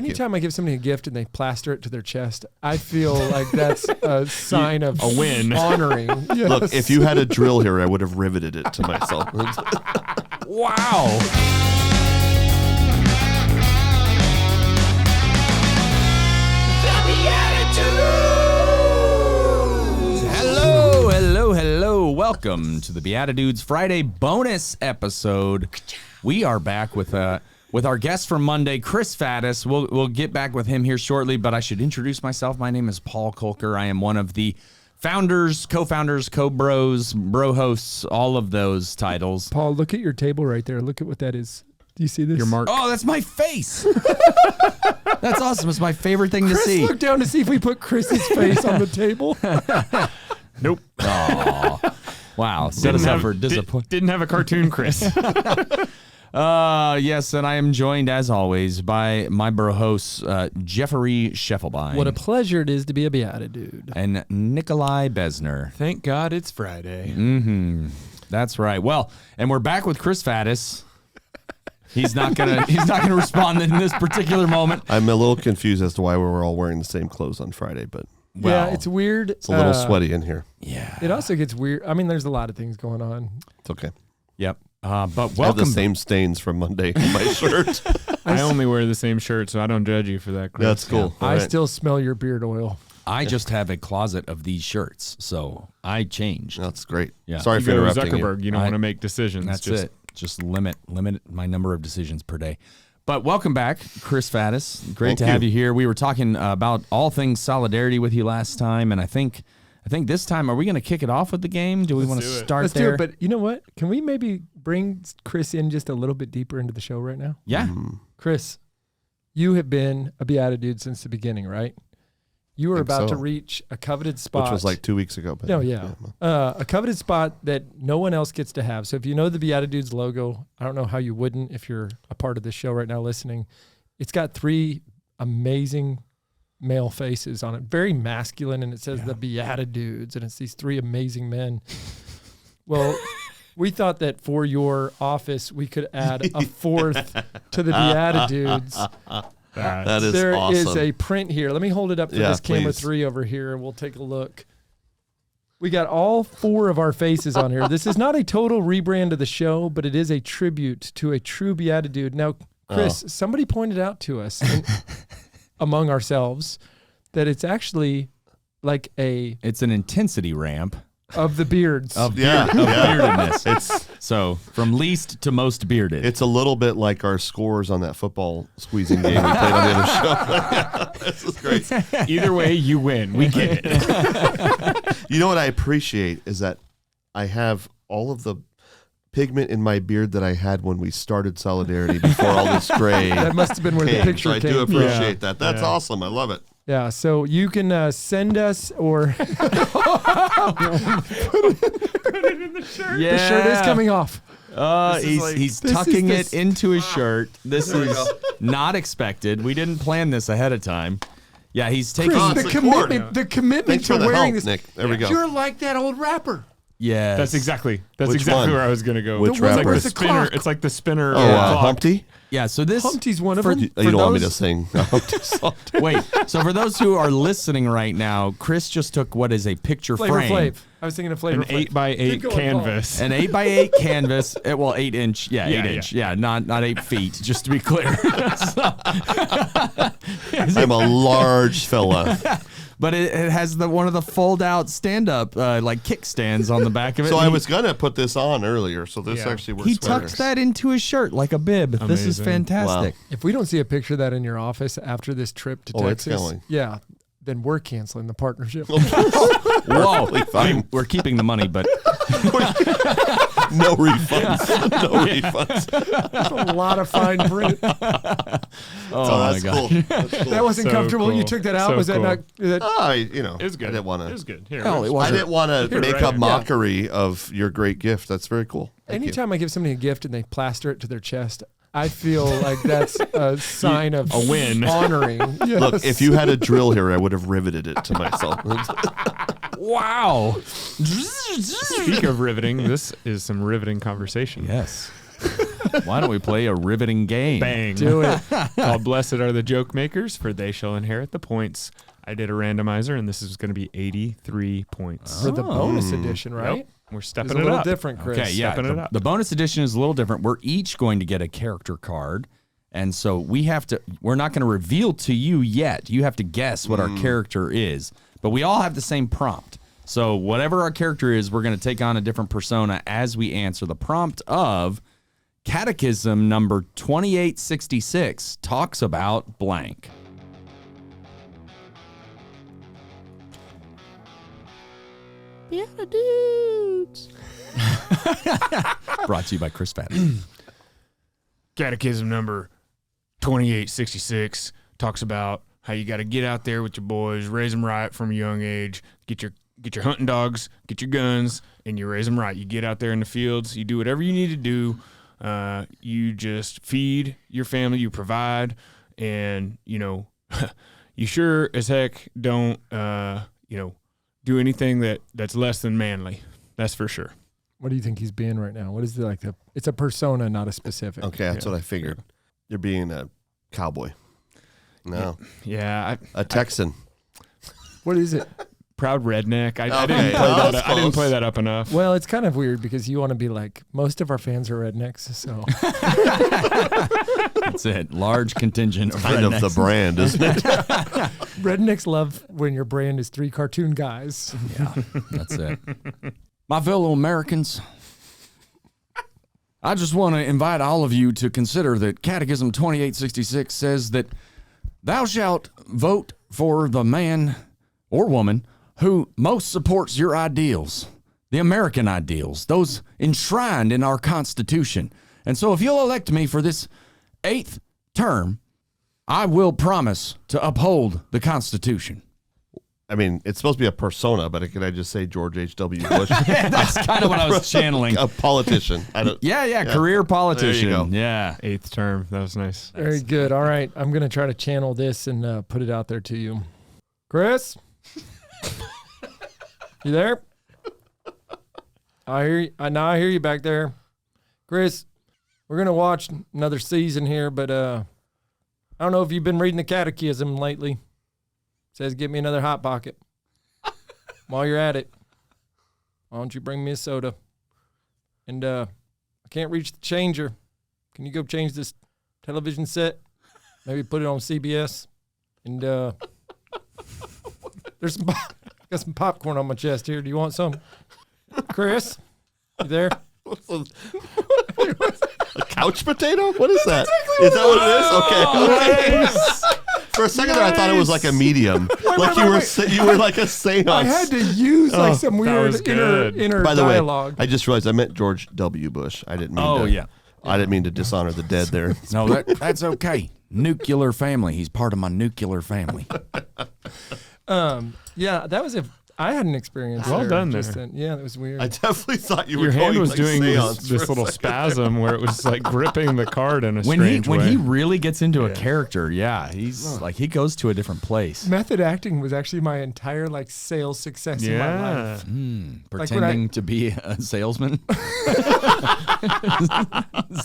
Anytime I give somebody a gift and they plaster it to their chest, I feel like that's a sign of a win. Honoring. Yes. Look, if you had a drill here, I would have riveted it to myself. Wow. Hello. Welcome to the BeatiDudes Friday bonus episode. We are back with our guest from Monday, Chris Faddis. We'll get back with him here shortly, but I should introduce myself. My name is Paul Kolker. I am one of the founders, co-founders, co-bros, bro hosts, all of those titles. Paul, look at your table right there. Look at what that is. Do you see this? Your mark. Oh, that's my face. That's awesome. It's my favorite thing to Chris see. Look down to see if we put Chris's face on the table. Nope. Aw. Wow. Set us up for disappointment. Didn't have a cartoon, Chris. Yes, and I am joined, as always, by my bro hosts, Jeffrey Scheffelbein. What a pleasure it is to be a BeatiDude. And Nikolai Besner. Thank God it's Friday. Mm-hmm. That's right. Well, and we're back with Chris Faddis. He's not gonna respond in this particular moment. I'm a little confused as to why we're all wearing the same clothes on Friday, but yeah, it's weird. It's a little sweaty in here. Yeah. It also gets weird. I mean, there's a lot of things going on. It's okay. Yep. But welcome. I have the same stains from Monday on my shirt. I only wear the same shirt, so I don't judge you for that, Chris. That's cool. I still smell your beard oil. I just have a closet of these shirts, so I changed. That's great. Yeah. Sorry You for go to interrupting Zuckerberg. You don't want to make decisions. That's it. Just limit my number of decisions per day. But welcome back, Chris Faddis. Great to have you here. We were talking about all things Solidarity with you last time, and I think this time, are we going to kick it off with the game? Do we want to start Let's there? do it. But you know what? Can we maybe bring Chris in just a little bit deeper into the show right now? Yeah. Chris, you have been a BeatiDude since the beginning, right? You were about to reach a coveted spot. Which was like 2 weeks ago. But a coveted spot that no one else gets to have. So if you know the BeatiDudes logo, I don't know how you wouldn't if you're a part of this show right now listening. It's got 3 amazing male faces on it. Very masculine, and it says the BeatiDudes, and it's these 3 amazing men. Well, we thought that for your office, we could add a 4th to the BeatiDudes. That is there awesome. is a print here. Let me hold it up for this camera 3 over here, and we'll take a look. We got all 4 of our faces on here. This is not a total rebrand of the show, but it is a tribute to a true BeatiDude. Now, Chris, somebody pointed out to us among ourselves that it's actually like it's an intensity ramp of the beards. Of beardedness. So from least to most bearded. It's a little bit like our scores on that football squeezing game we played on the other show. This is great. Either way, you win. We get it. You know what I appreciate is that I have all of the pigment in my beard that I had when we started Solidarity before all this gray. That must have been where the picture so came. I do appreciate that. That's awesome. I love it. Yeah, so you can send us or put it in the shirt. Yeah. The shirt is coming off. He's tucking it into his shirt. This is not expected. We didn't plan this ahead of time. Yeah, he's taking Chris, the commitment Thanks to for the wearing help, this. Nick. There we go. You're like that old rapper. Yeah, that's exactly Which where one? I was gonna go. Which It's like rapper? the spinner. It's like the spinner. Humpty? Yeah, so this Humpty's one of them. You don't want me to sing. Wait, so for those who are listening right now, Chris just took what is a picture Flavor frame. Flav. I was thinking of Flavor An Flav. 8x8 canvas. An 8x8 canvas. 8 inch. Yeah, 8 inch. Yeah, not 8 feet. Just to be clear. I'm a large fella. But it has one of the fold-out stand-up like kickstands on the back of it. So I was gonna put this on earlier, so this actually works. He tucked that into his shirt like a bib. Amazing. This is fantastic. Wow. If we don't see a picture of that in your office after this trip to it's Texas, going. then we're canceling the partnership. Whoa, fine. we're keeping the money, but No refunds. No refunds. That's a lot of fine print. oh my That's God. cool. That's cool. That wasn't So comfortable. cool. You took that out. So Was that cool. not? It was good. I didn't want It to. was good. Here, Hell, it I wasn't. didn't want to Here, make right a here. mockery of your great gift. That's very cool. Thank you. Anytime I give somebody a gift and they plaster it to their chest, I feel like that's a sign of a win. honoring. Yes. Look, if you had a drill here, I would have riveted it to myself. Wow. Speak of riveting, this is some riveting conversation. Yes. Why don't we play a riveting game? Bang. Do it. Called Blessed Are the Joke Makers, for they shall inherit the points. I did a randomizer, and this is going to be 83 points. For the bonus edition, right? Yep. We're It's stepping a it little up. different, Chris. Okay, yeah. Stepping it up. The bonus edition is a little different. We're each going to get a character card. And so we're not going to reveal to you yet. You have to guess what our character is. But we all have the same prompt. So whatever our character is, we're going to take on a different persona as we answer. The prompt of Catechism number 2866 talks about blank. BeatiDudes. Brought to you by Chris Faddis. Catechism number 2866 talks about how you got to get out there with your boys, raise them right from a young age, get your hunting dogs, get your guns, and you raise them right. You get out there in the fields, you do whatever you need to do. You just feed your family, you provide, and, you sure as heck don't, do anything that's less than manly. That's for sure. What do you think he's being right now? What is it's a persona, not a specific. Okay, that's what I figured. You're being a cowboy. No. Yeah. A Texan. What is it? Proud redneck. I Okay, didn't play that that. was I didn't close. play that up enough. Well, it's kind of weird because you want to be like, most of our fans are rednecks, so. That's it. Large contingent of Kind of the rednecks. brand, isn't it? Rednecks love when your brand is 3 cartoon guys. Yeah, that's it. My fellow Americans, I just want to invite all of you to consider that Catechism 2866 says that thou shalt vote for the man or woman who most supports your ideals, the American ideals, those enshrined in our Constitution. And so if you'll elect me for this 8th term, I will promise to uphold the Constitution. I mean, it's supposed to be a persona, but could I just say George H.W. Bush? That's kind of what I was channeling. A politician. Yeah, career politician. There you go. Yeah. 8th term. That was nice. Very good. All right. I'm going to try to channel this and put it out there to you. Chris? You there? I hear you. Now I hear you back there. Chris, we're going to watch another season here, but I don't know if you've been reading the Catechism lately. It says, get me another Hot Pocket. While you're at it, why don't you bring me a soda? And I can't reach the changer. Can you go change this television set? Maybe put it on CBS. And there's got some popcorn on my chest here. Do you want some? Chris, you there? A couch potato? What is that? Is that what it is? Okay. For a second there, I thought it was like a medium. You were like a seance. I had to use like some weird was good. inner By the dialogue. way, I just realized I meant George W. Bush. I didn't mean I didn't mean to dishonor the dead there. No, that's okay. Nuclear family. He's part of my nuclear family. Yeah, that was I had an experience. Well there done just there. then. Yeah, that was weird. I definitely thought you were Your hand going was like doing seance this for a little second. spasm where it was like gripping the card in a When strange way. he really gets into a character, he's like he goes to a different place. Method acting was actually my entire like sales success in my Yeah. life. Pretending to be a salesman. Is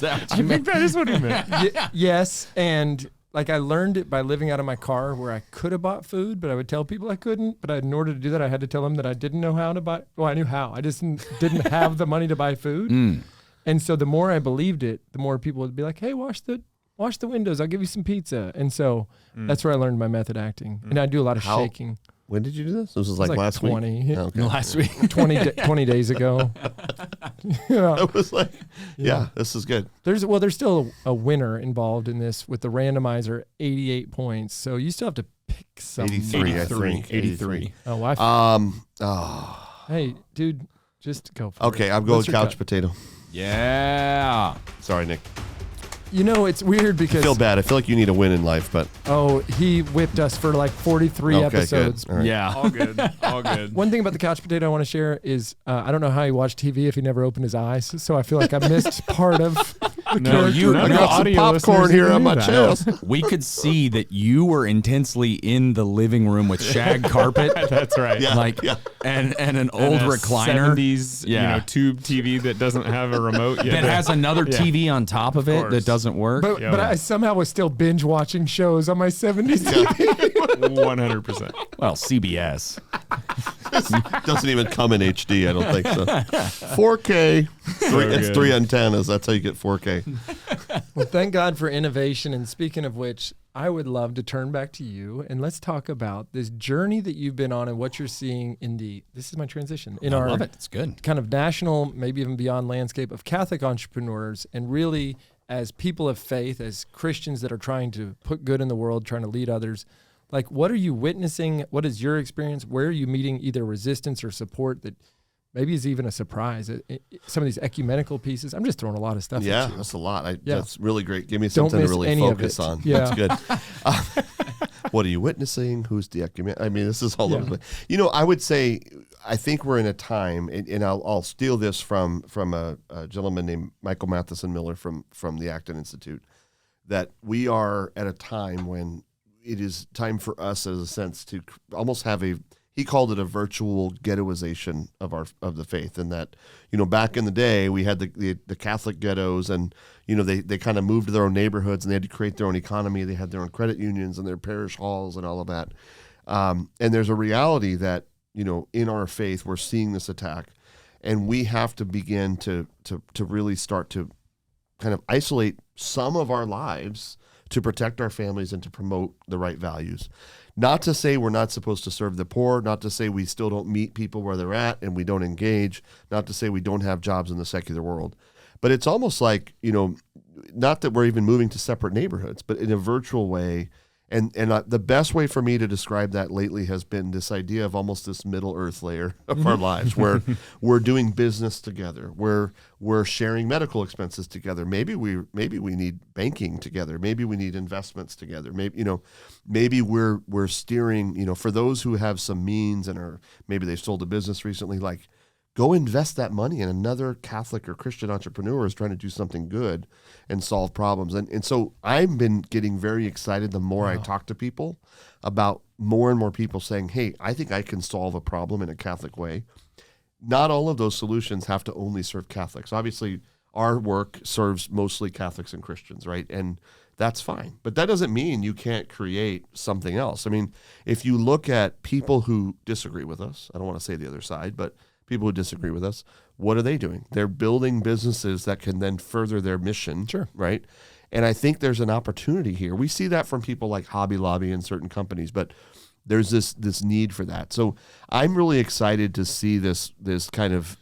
that what I you think meant? that is what he meant. Yes, and like I learned it by living out of my car where I could have bought food, but I would tell people I couldn't. But in order to do that, I had to tell them that I didn't know how to buy. Well, I knew how. I just didn't have the money to buy food. And so the more I believed it, the more people would be like, "Hey, wash the windows. I'll give you some pizza." And so that's where I learned my method acting. And I do a lot of shaking. When did you do this? This was It was like last 20, week. Oh, okay. Last week. 20 days ago. Yeah. I was like, yeah, this is good. There's still a winner involved in this with the randomizer, 88 points. So you still have to pick some. 83, I think. 83. Oh, hey, dude, just go for it. Okay, I'm going What's your couch cut? potato. Yeah. Sorry, Nick. You know, it's weird I because feel bad. I feel like you need a win in life, but he whipped us for like 43 okay, episodes. good. All right. Yeah. All good. All good. One thing about the couch potato I want to share is I don't know how he watched TV if he never opened his eyes. So I feel like I missed part of No, you. I no got some audio popcorn listeners here even on knew my that. chest. We could see that you were intensely in the living room with shag carpet. That's right. Yeah. Like and an old And a recliner 70s, Yeah. tube TV that doesn't have a remote yet. that has another TV on top of it course. that doesn't work. But I somehow was still binge watching shows on my 70s TV. 100%. Well, CBS. Doesn't even come in HD, I don't think so. 4K. It's good. 3 antennas. That's how you get 4K. Well, thank God for innovation. And speaking of which, I would love to turn back to you and let's talk about this journey that you've been on and what you're seeing in this is my transition, in our love it. It's good. kind of national, maybe even beyond landscape of Catholic entrepreneurs, and really as people of faith, as Christians that are trying to put good in the world, trying to lead others. Like, what are you witnessing? What is your experience? Where are you meeting either resistance or support that maybe is even a surprise? Some of these ecumenical pieces. I'm just throwing a lot of stuff Yeah, at you. that's a lot. Yeah. That's really great. Give me Don't something to miss really any of focus it. on. Yeah. That's good. What are you witnessing? Who's the ecumen? I mean, this is all over the place. You know, I would say, I think we're in a time, and I'll steal this from a gentleman named Michael Matheson Miller from the Acton Institute, that we are at a time when it is time for us, as a sense, to almost have he called it a virtual ghettoization of the faith, and that, you know, back in the day we had the Catholic ghettos, and you know they kind of moved to their own neighborhoods and they had to create their own economy. They had their own credit unions and their parish halls and all of that. And there's a reality that, you know, in our faith we're seeing this attack, and we have to begin to really start to kind of isolate some of our lives to protect our families and to promote the right values. Not to say we're not supposed to serve the poor, not to say we still don't meet people where they're at and we don't engage, not to say we don't have jobs in the secular world. But it's almost like, you know, not that we're even moving to separate neighborhoods, but in a virtual way. And the best way for me to describe that lately has been this idea of almost this Middle Earth layer of our lives, where we're doing business together, where we're sharing medical expenses together. Maybe we need banking together. Maybe we need investments together. Maybe we're steering. You know, for those who have some means and maybe they've sold a business recently, like, go invest that money in another Catholic or Christian entrepreneur who's trying to do something good and solve problems. And so I've been getting very excited the more I talk to people about more and more people saying, hey, I think I can solve a problem in a Catholic way. Not all of those solutions have to only serve Catholics. Obviously, our work serves mostly Catholics and Christians, right? And that's fine. But that doesn't mean you can't create something else. I mean, if you look at people who disagree with us, I don't want to say the other side, but people who disagree with us, what are they doing? They're building businesses that can then further their mission, right? And I think there's an opportunity here. We see that from people like Hobby Lobby and certain companies, but there's this need for that. So I'm really excited to see this kind of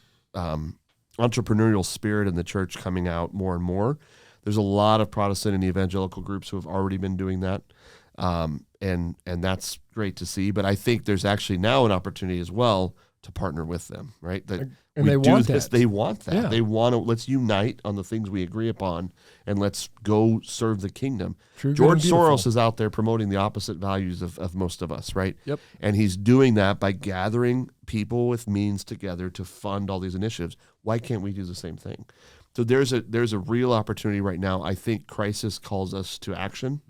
entrepreneurial spirit in the church coming out more and more. There's a lot of Protestant and evangelical groups who have already been doing that, and that's great to see. But I think there's actually now an opportunity as well to partner with them, right? And they want that. They want that. Yeah. They want to. Let's unite on the things we agree upon, and let's go serve the kingdom. True, good, George and beautiful. Soros is out there promoting the opposite values of most of us, right? Yep. And he's doing that by gathering people with means together to fund all these initiatives. Why can't we do the same thing? So there's a real opportunity right now. I think crisis calls us to action,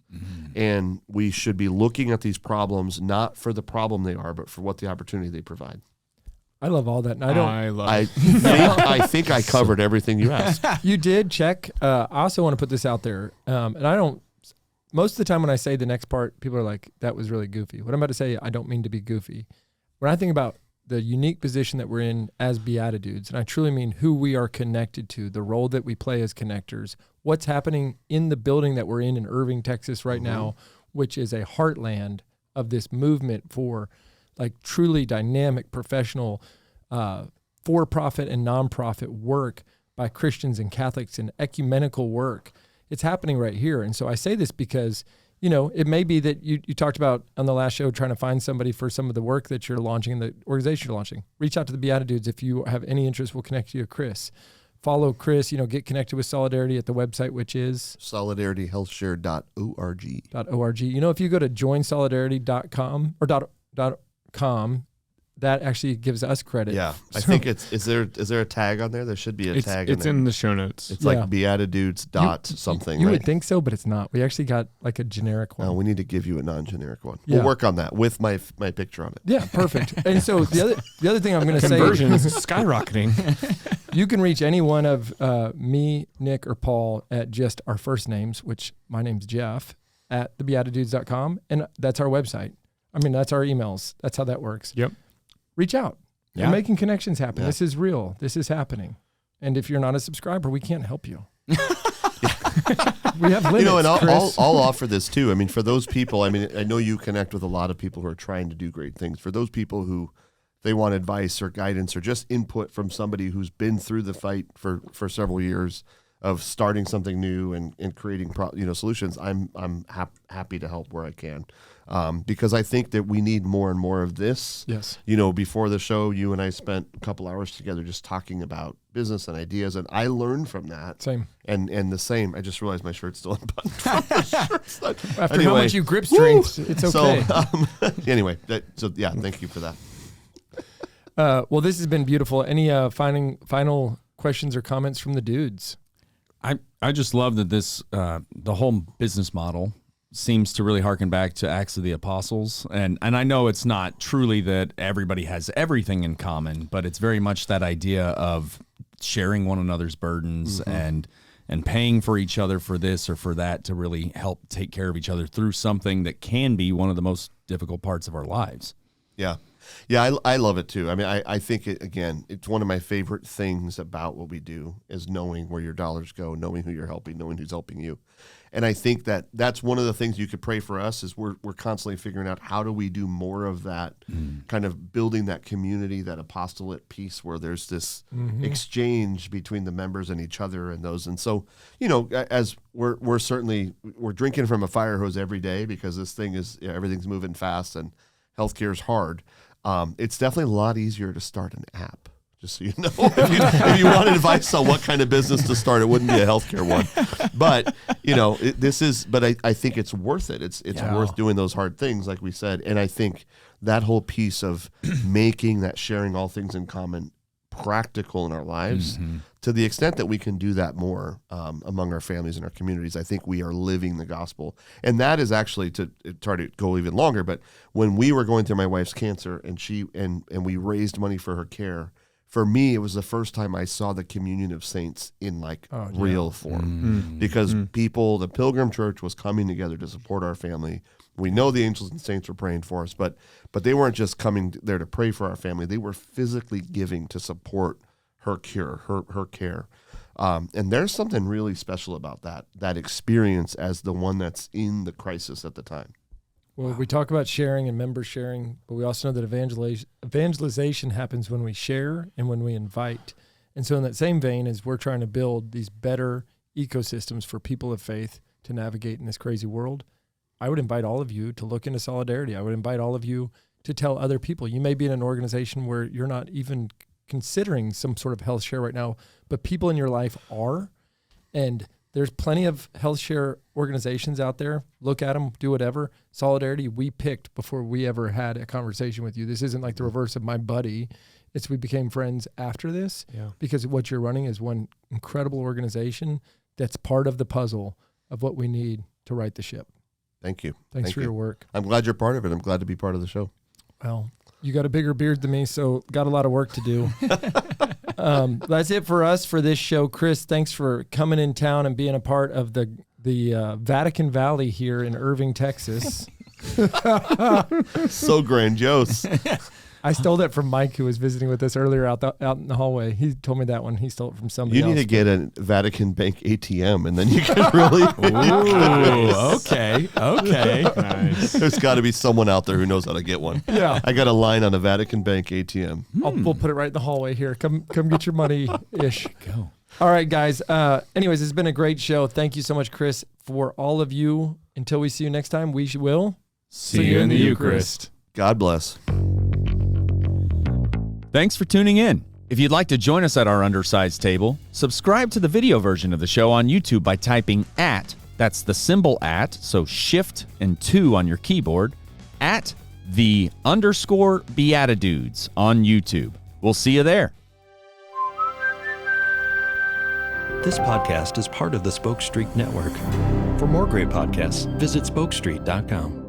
and we should be looking at these problems not for the problem they are, but for what the opportunity they provide. I love all that. And I think I covered everything you asked. You did check. I also want to put this out there. And I don't, most of the time when I say the next part, people are like, that was really goofy. What I'm about to say, I don't mean to be goofy. When I think about the unique position that we're in as BeatiDudes, and I truly mean who we are connected to, the role that we play as connectors, what's happening in the building that we're in Irving, Texas right now, which is a heartland of this movement for like truly dynamic, professional, for-profit and nonprofit work by Christians and Catholics and ecumenical work. It's happening right here. And so I say this because, you know, it may be that you talked about on the last show trying to find somebody for some of the work that you're launching and the organization you're launching. Reach out to the BeatiDudes. If you have any interest, we'll connect you to Chris. Follow Chris, get connected with Solidarity at the website, which is solidarityhealthshare.org. .org. If you go to joinsolidarity.com or .com, that actually gives us credit. Yeah, I think is there a tag on there? There should be a tag. It's in the show notes. It's like BeatiDudes something. You right? would think so, but it's not. We actually got like a generic one. No, we need to give you a non-generic one. Yeah. We'll work on that with my picture on it. Yeah, perfect. And so the other thing I'm going to say, Conversion is skyrocketing. you can reach any one of me, Nick, or Paul at just our first names, which my name's Jeff, at thebeatidudes.com, and that's our website. I mean, that's our emails. That's how that works. Yep. Reach out. Yeah. We're making connections happen. Yeah. This is real. This is happening. And if you're not a subscriber, we can't help you. We have limits, And Chris. I'll offer this too. I mean, for those people, I mean, I know you connect with a lot of people who are trying to do great things. For those people who they want advice or guidance or just input from somebody who's been through the fight for several years of starting something new and creating solutions, I'm happy to help where I can. Because I think that we need more and more of this. Yes. Before the show, you and I spent a couple hours together just talking about business and ideas, and I learned from that. Same. And the same. I just realized my shirt's still unbuttoned from the shirts. After how much you grip strength, it's okay. So, anyway, thank you for that. Well, this has been beautiful. Any final questions or comments from the dudes? I just love that this the whole business model seems to really harken back to Acts of the Apostles. And I know it's not truly that everybody has everything in common, but it's very much that idea of sharing one another's burdens and paying for each other for this or for that to really help take care of each other through something that can be one of the most difficult parts of our lives. Yeah. Yeah, I love it too. I mean, I think, it's one of my favorite things about what we do is knowing where your dollars go, knowing who you're helping, knowing who's helping you. And I think that's one of the things you could pray for us is we're constantly figuring out how do we do more of that, kind of building that community, that apostolate piece where there's this exchange between the members and each other and those. And so, as we're drinking from a fire hose every day because this thing is, everything's moving fast and healthcare is hard. It's definitely a lot easier to start an app. Just so you know, if you want advice on what kind of business to start, it wouldn't be a healthcare one. But I think it's worth it. It's worth doing those hard things, like we said. And I think that whole piece of making that sharing all things in common practical in our lives, to the extent that we can do that more among our families and our communities, I think we are living the gospel. And that is actually, to try to go even longer, but when we were going through my wife's cancer and we raised money for her care, for me, it was the first time I saw the communion of saints in real form, because the Pilgrim Church was coming together to support our family. We know the angels and saints were praying for us, but they weren't just coming there to pray for our family. They were physically giving to support her cure, her care. And there's something really special about that experience as the one that's in the crisis at the time. Well, we talk about sharing and member sharing, but we also know that evangelization happens when we share and when we invite. And so in that same vein, as we're trying to build these better ecosystems for people of faith to navigate in this crazy world, I would invite all of you to look into Solidarity. I would invite all of you to tell other people. You may be in an organization where you're not even considering some sort of health share right now, but people in your life are. And there's plenty of health share organizations out there. Look at them, do whatever. Solidarity, we picked before we ever had a conversation with you. This isn't like the reverse of my buddy. It's we became friends after this, because what you're running is one incredible organization that's part of the puzzle of what we need to right the ship. Thank you. Thanks for your work. I'm glad you're part of it. I'm glad to be part of the show. Well, you got a bigger beard than me, so got a lot of work to do. That's it for us for this show. Chris, thanks for coming in town and being a part of the Vatican Valley here in Irving, Texas. So grandiose. I stole that from Mike, who was visiting with us earlier out in the hallway. He told me that one. He stole it from somebody else. You need to get a Vatican Bank ATM, and then you can really... Ooh, okay. Nice. There's got to be someone out there who knows how to get one. Yeah. I got a line on a Vatican Bank ATM. We'll put it right in the hallway here. Come get your money-ish. Go. All right, guys. Anyways, it's been a great show. Thank you so much, Chris, for all of you. Until we see you next time, we will See you in the Eucharist. God bless. Thanks for tuning in. If you'd like to join us at our undersized table, subscribe to the video version of the show on YouTube by typing @ that's the symbol @ so shift and 2 on your keyboard, @ _BeatiDudes on YouTube. We'll see you there. This podcast is part of the Spoke Street Network. For more great podcasts, visit spokestreet.com.